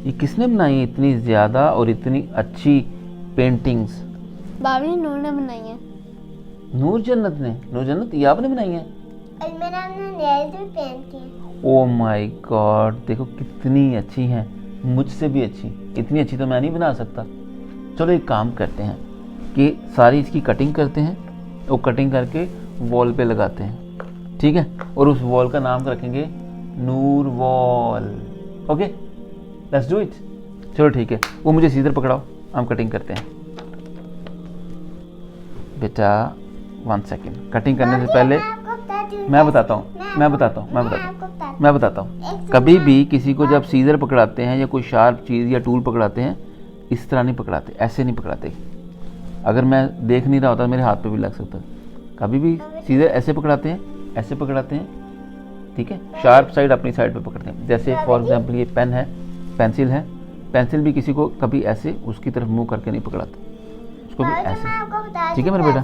ये किसने बनाई है इतनी ज़्यादा और इतनी अच्छी पेंटिंग्स? बाबी नूर ने बनाई है। नूर जन्नत ने? नूर जन्नत ये आपने बनाई है? और मैंने अपने नेल्स भी पेंट किए। ओ माय गॉड, देखो कितनी अच्छी हैं, मुझसे भी अच्छी। इतनी अच्छी तो मैं नहीं बना सकता। चलो एक काम करते हैं कि सारी इसकी कटिंग करते हैं और कटिंग करके वॉल पे लगाते हैं, ठीक है? और उस वॉल का नाम रखेंगे Noor wall. Okay, let's do it. चलो ठीक है, वो मुझे सीजर पकड़ाओ, हम कटिंग करते हैं। बेटा 1 सेकेंड, कटिंग करने से पहले मैं बताता हूँ। कभी भी किसी को जब सीजर पकड़ाते हैं या कोई शार्प चीज़ या टूल पकड़ाते हैं, इस तरह नहीं पकड़ाते, ऐसे नहीं पकड़ाते। अगर मैं देख नहीं रहा होता मेरे हाथ पे भी लग सकता। कभी भी सीजर ऐसे पकड़ाते हैं, ऐसे पकड़ाते हैं, ठीक है? शार्प साइड अपनी साइड पे पकड़ते हैं। जैसे फॉर एग्जांपल ये पेन है, पेंसिल है, पेंसिल भी किसी को कभी ऐसे उसकी तरफ मुंह करके नहीं पकड़ाते, उसको भी ऐसे। ठीक है मेरे बेटा?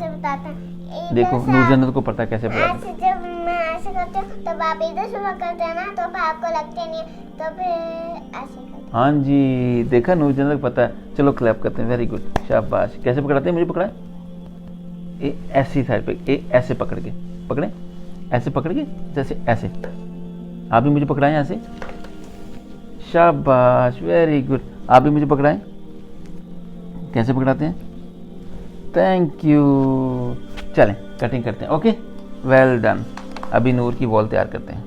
देखो नूर जन्नत को पता है कैसे पकड़ाते। जब मैं ऐसे करती हूँ तो आप इधर से पकड़ते हैं ना, तो आपको लगते नहीं, तो फिर ऐसे करते। हाँ जी, देखा, नूर जन्नत को पता है। चलो क्लैप करते हैं, वेरी गुड, शाबाश। कैसे पकड़ाते हैं? मुझे पकड़ा ए ऐसी साइड पे, ए ऐसे पकड़ के पकड़े, ऐसे पकड़ के, जैसे ऐसे। आप भी मुझे पकड़ाएं ऐसे, शाबाश, वेरी गुड। आप भी मुझे पकड़ाएं, कैसे पकड़ाते हैं? Thank you. चलें कटिंग करते हैं। Okay, well done. अभी नूर की वॉल तैयार करते हैं।